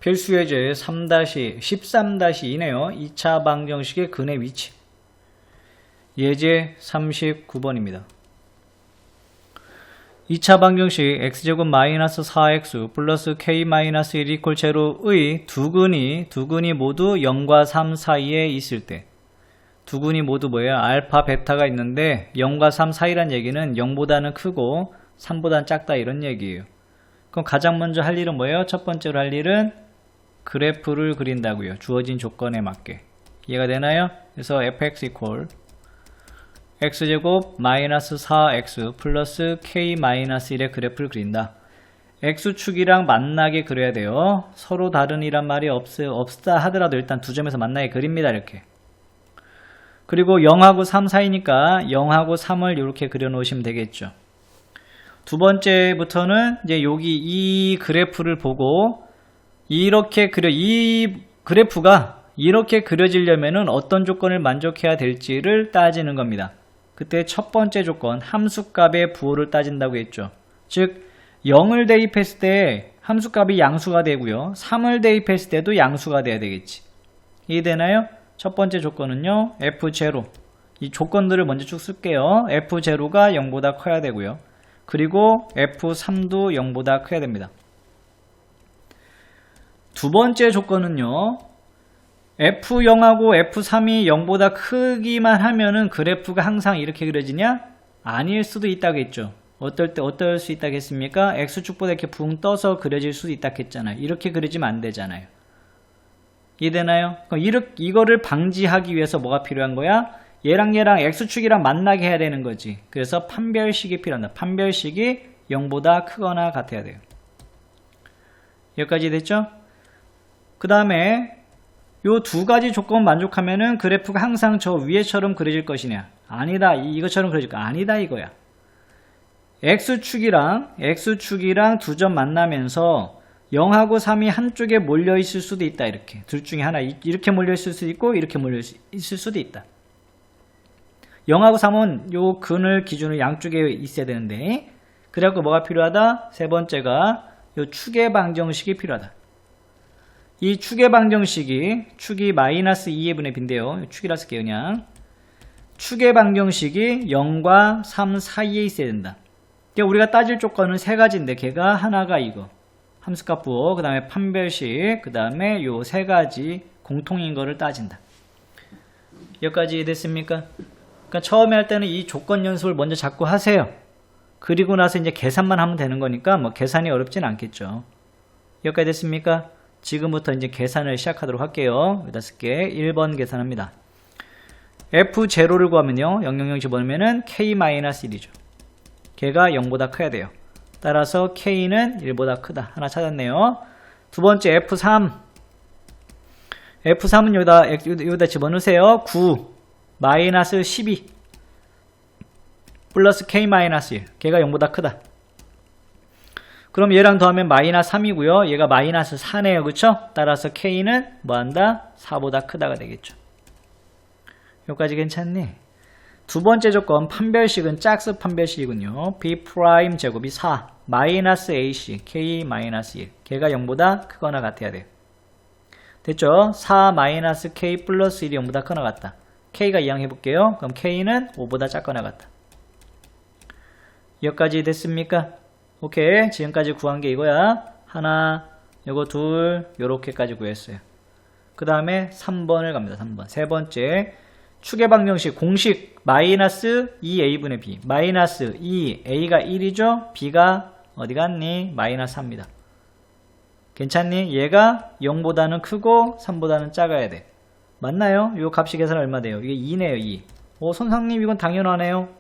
필수 예제 13-2네요. 2차 방정식의 근의 위치. 예제 39번입니다. 2차 방정식 x제곱 마이너스 4x 플러스 k-1 이퀄 제로의 두 근이 모두 0과 3 사이에 있을 때, 두 근이 모두 뭐예요? 알파, 베타가 있는데 0과 3 사이란 얘기는 0보다는 크고 3보다는 작다 이런 얘기예요. 그럼 가장 먼저 할 일은 뭐예요? 첫 번째로 할 일은 그래프를 그린다고요. 주어진 조건에 맞게. 이해가 되나요? 그래서 fx 이퀄 x제곱 마이너스 4x 플러스 k-1의 그래프를 그린다. x축이랑 만나게 그려야 돼요. 서로 다른 이란 말이 없다 하더라도 일단 두 점에서 만나게 그립니다. 이렇게. 그리고 0하고 3 사이니까 0하고 3을 이렇게 그려 놓으시면 되겠죠. 두 번째부터는 이제 여기 이 그래프를 보고 이 그래프가 이렇게 그려지려면은 어떤 조건을 만족해야 될지를 따지는 겁니다. 그때 첫 번째 조건 함수값의 부호를 따진다고 했죠. 즉 0을 대입했을 때 함수값이 양수가 되고요. 3을 대입했을 때도 양수가 돼야 되겠지. 이해되나요? 첫 번째 조건은요. f0. 이 조건들을 먼저 쭉 쓸게요. f0가 0보다 커야 되고요. 그리고 f3도 0보다 커야 됩니다. 두 번째 조건은요. F0하고 F3이 0보다 크기만 하면은 그래프가 항상 이렇게 그려지냐? 아닐 수도 있다고 했죠. 어떨 수 있다고 했습니까? X축보다 이렇게 붕 떠서 그려질 수도 있다고 했잖아요. 이렇게 그려지면 안 되잖아요. 이해되나요? 그럼 이거를 방지하기 위해서 뭐가 필요한 거야? 얘랑 X축이랑 만나게 해야 되는 거지. 그래서 판별식이 필요합니다. 판별식이 0보다 크거나 같아야 돼요. 여기까지 됐죠? 그 다음에 요 두 가지 조건 만족하면은 그래프가 항상 저 위에처럼 그려질 것이냐? 아니다. 이것처럼 그려질까? 아니다 이거야. X축이랑 두 점 만나면서 0하고 3이 한쪽에 몰려 있을 수도 있다. 이렇게. 둘 중에 하나 이렇게 몰려 있을 수도 있고 이렇게 몰려 있을 수도 있다. 0하고 3은 요 근을 기준으로 양쪽에 있어야 되는데 그래갖고 뭐가 필요하다? 세 번째가 요 축의 방정식이 필요하다. 이 축의 방정식이 축이 마이너스 2의 분의 b인데요. 축이라 쓸게요. 그냥 축의 방정식이 0과 3 사이에 있어야 된다. 그러니까 우리가 따질 조건은 세 가지인데 걔가 하나가 이거 함수값 부호, 그 다음에 판별식, 그 다음에 요 세 가지 공통인 거를 따진다. 여기까지 됐습니까? 그러니까 처음에 할 때는 이 조건 연습을 먼저 자꾸 하세요. 그리고 나서 이제 계산만 하면 되는 거니까 뭐 계산이 어렵진 않겠죠. 여기까지 됐습니까? 지금부터 이제 계산을 시작하도록 할게요. 여기다 쓸게. 1번 계산합니다. F0를 구하면요. 000 집어넣으면은 K-1이죠. 걔가 0보다 커야 돼요. 따라서 K는 1보다 크다. 하나 찾았네요. 두 번째 F3. F3은 여기다 집어넣으세요. 9, 마이너스 12, 플러스 K-1. 걔가 0보다 크다. 그럼 얘랑 더하면 마이너스 3이고요. 얘가 마이너스 4네요. 그쵸? 따라서 K는 뭐한다? 4보다 크다가 되겠죠. 여기까지 괜찮네. 두 번째 조건 판별식은 짝수 판별식이군요. B' 제곱이 4 마이너스 AC K-1 걔가 0보다 크거나 같아야 돼요. 됐죠? 4 마이너스 K 플러스 1이 0보다 크거나 같다. K가 이항 해볼게요. 그럼 K는 5보다 작거나 같다. 여기까지 됐습니까? 오케이. 지금까지 구한 게 이거야. 하나, 요거 둘, 요렇게까지 구했어요. 그 다음에 3번을 갑니다. 3번. 세 번째. 축의 방정식 공식 마이너스 2a분의 b. 마이너스 2, a가 1이죠? b가 어디 갔니? 마이너스 3입니다. 괜찮니? 얘가 0보다는 크고 3보다는 작아야 돼. 맞나요? 요 값이 계산 얼마 돼요? 이게 2네요. 2. 선생님 이건 당연하네요.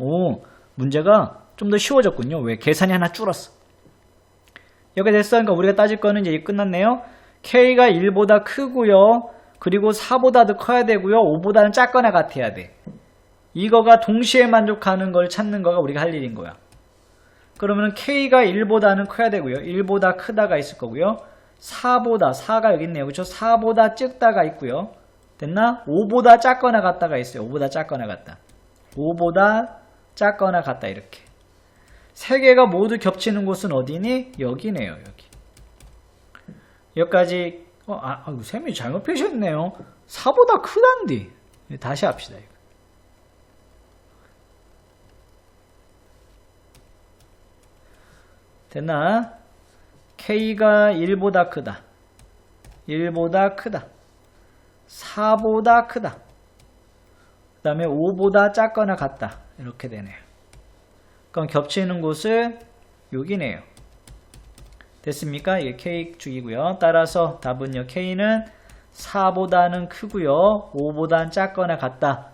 문제가 좀 더 쉬워졌군요. 왜? 계산이 하나 줄었어. 여기 됐어. 그러니까 우리가 따질 거는 이제 끝났네요. K가 1보다 크고요. 그리고 4보다 더 커야 되고요. 5보다는 작거나 같아야 돼. 이거가 동시에 만족하는 걸 찾는 거가 우리가 할 일인 거야. 그러면 K가 1보다는 커야 되고요. 1보다 크다가 있을 거고요. 4가 여기 있네요. 그렇죠? 4보다 작다가 있고요. 됐나? 5보다 작거나 같다가 있어요. 5보다 작거나 같다. 5보다 작거나 같다. 이렇게. 세 개가 모두 겹치는 곳은 어디니? 여기네요. 여기. 여기까지 쌤이 잘못 표시했네요. 4보다 크단디. 다시 합시다. 이거. 됐나? K가 1보다 크다. 1보다 크다. 4보다 크다. 그 다음에 5보다 작거나 같다. 이렇게 되네요. 그럼 겹치는 곳은 여기네요. 됐습니까? 이게 K축이고요. 따라서 답은요. K는 4보다는 크고요. 5보다는 작거나 같다.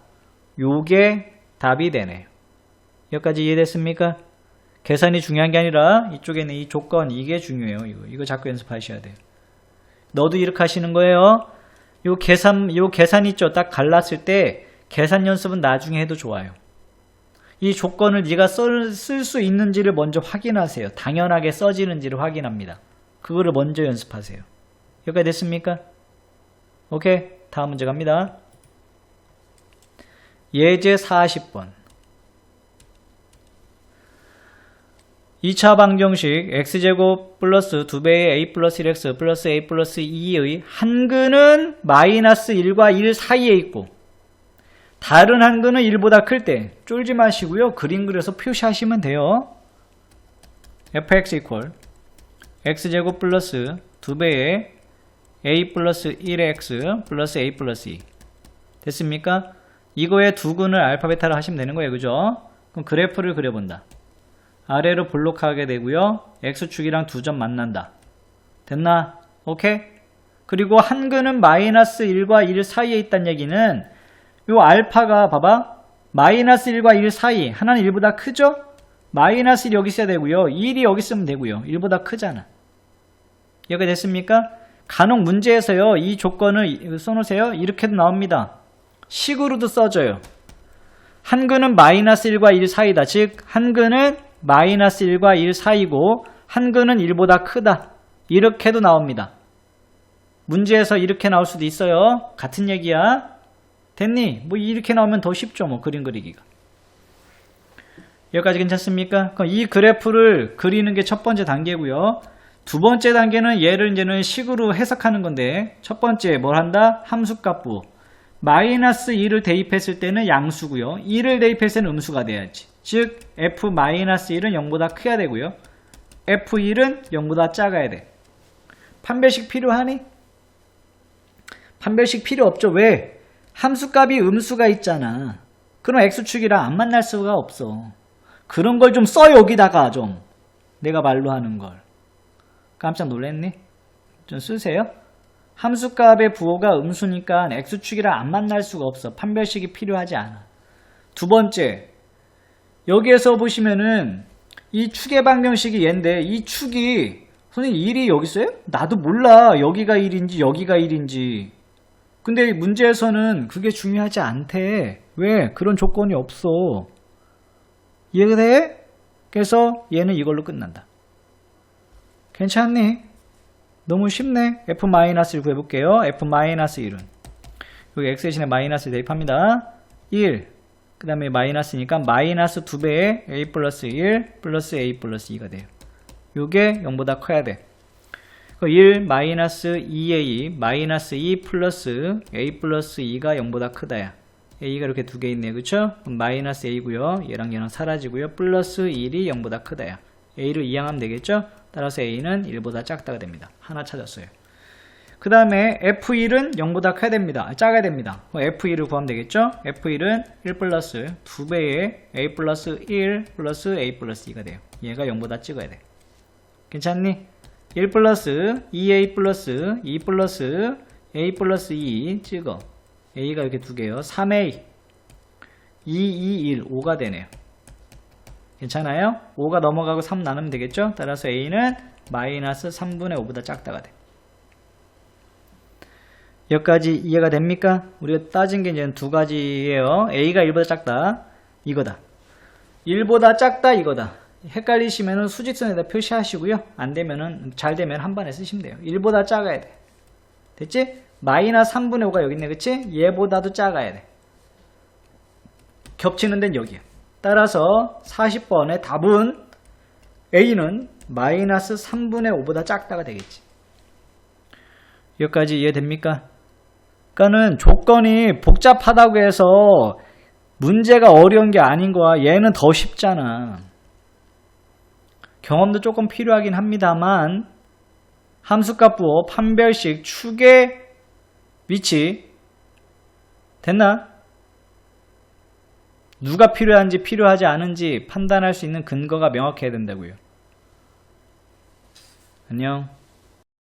요게 답이 되네요. 여기까지 이해됐습니까? 계산이 중요한 게 아니라 이쪽에는 이 조건 이게 중요해요. 이거 자꾸 연습하셔야 돼요. 너도 이렇게 하시는 거예요. 요 계산 있죠? 딱 갈랐을 때 계산 연습은 나중에 해도 좋아요. 이 조건을 네가 쓸 수 있는지를 먼저 확인하세요. 당연하게 써지는지를 확인합니다. 그거를 먼저 연습하세요. 여기까지 됐습니까? 오케이. 다음 문제 갑니다. 예제 40번. 2차 방정식 x제곱 플러스 2배의 a 플러스 1x 플러스 a 플러스 2의 한근은 마이너스 1과 1 사이에 있고 다른 한근은 1보다 클 때 쫄지 마시고요. 그림 그려서 표시하시면 돼요. fx 이퀄 x제곱 플러스 2배의 a 플러스 1x 플러스 a 플러스 2 됐습니까? 이거의 두 근을 알파 베타로 하시면 되는 거예요. 그죠? 그럼 그래프를 그려본다. 아래로 볼록하게 되고요. x축이랑 두 점 만난다. 됐나? 오케이? 그리고 한근은 마이너스 1과 1 사이에 있다는 얘기는 요 알파가 봐봐. 마이너스 1과 1 사이. 하나는 1보다 크죠? 마이너스 1 여기 있어야 되고요. 1이 여기 있으면 되고요. 1보다 크잖아. 여기 됐습니까? 간혹 문제에서요. 이 조건을 써놓으세요. 이렇게도 나옵니다. 식으로도 써져요. 한근은 마이너스 1과 1 사이다. 즉 한근은 마이너스 1과 1 사이고 한근은 1보다 크다. 이렇게도 나옵니다. 문제에서 이렇게 나올 수도 있어요. 같은 얘기야. 됐니? 뭐 이렇게 나오면 더 쉽죠. 뭐 그림 그리기가. 여기까지 괜찮습니까? 그럼 이 그래프를 그리는 게 첫 번째 단계고요. 두 번째 단계는 얘를 이제는 식으로 해석하는 건데 첫 번째 뭘 한다? 함수값부. 마이너스 2를 대입했을 때는 양수고요. 2를 대입했을 때는 음수가 돼야지. 즉 f-1은 0보다 커야 되고요. f1은 0보다 작아야 돼. 판별식 필요하니? 판별식 필요 없죠. 왜? 함수값이 음수가 있잖아. 그럼 x축이랑 안 만날 수가 없어. 그런 걸 좀 써 여기다가 좀. 내가 말로 하는 걸. 깜짝 놀랐니? 좀 쓰세요. 함수값의 부호가 음수니까 x축이랑 안 만날 수가 없어. 판별식이 필요하지 않아. 두 번째, 여기에서 보시면은 이 축의 방정식이 얘인데 이 축이 선생님 1이 여기 있어요? 나도 몰라. 여기가 1인지 여기가 1인지. 근데 문제에서는 그게 중요하지 않대. 왜? 그런 조건이 없어. 이해가 돼? 그래서 얘는 이걸로 끝난다. 괜찮니? 너무 쉽네. f-1을 구해볼게요. f-1은 여기 x 대신에 마이너스 대입합니다. 1. 그 다음에 마이너스니까 마이너스 2배의 a 플러스 1 플러스 a 플러스 2가 돼요. 요게 0보다 커야 돼. 1 마이너스 2a 마이너스 2 플러스 a 플러스 2가 0보다 크다야. a가 이렇게 두 개 있네요. 그쵸? 그럼 마이너스 a고요. 얘랑 얘랑 사라지고요. 플러스 1이 0보다 크다야. a를 이항하면 되겠죠? 따라서 a는 1보다 작다가 됩니다. 하나 찾았어요. 그 다음에 f1은 0보다 커야 됩니다. 작아야 됩니다. f1을 구하면 되겠죠? f1은 1 플러스 2배의 a 플러스 1 플러스 a 플러스 2가 돼요. 얘가 0보다 찍어야 돼. 괜찮니? 1 플러스 2a 플러스 2 플러스 a 플러스 2 찍어. a가 이렇게 두 개요. 3a 2, 2, 1, 5가 되네요. 괜찮아요? 5가 넘어가고 3 나누면 되겠죠? 따라서 a는 마이너스 3분의 5보다 작다가 돼. 여기까지 이해가 됩니까? 우리가 따진 게 이제 두 가지예요. a가 1보다 작다. 이거다. 1보다 작다. 이거다. 헷갈리시면은 수직선에다 표시하시고요. 안 되면은, 잘 되면 한 번에 쓰시면 돼요. 1보다 작아야 돼. 됐지? 마이너스 3분의 5가 여기 있네. 그치? 얘보다도 작아야 돼. 겹치는 데는 여기야. 따라서 40번의 답은 a는 마이너스 3분의 5보다 작다가 되겠지. 여기까지 이해됩니까? 그러니까는 조건이 복잡하다고 해서 문제가 어려운 게 아닌 거야. 얘는 더 쉽잖아. 경험도 조금 필요하긴 합니다만 함수값 부호 판별식 축의 위치 됐나? 누가 필요한지 필요하지 않은지 판단할 수 있는 근거가 명확해야 된다고요. 안녕.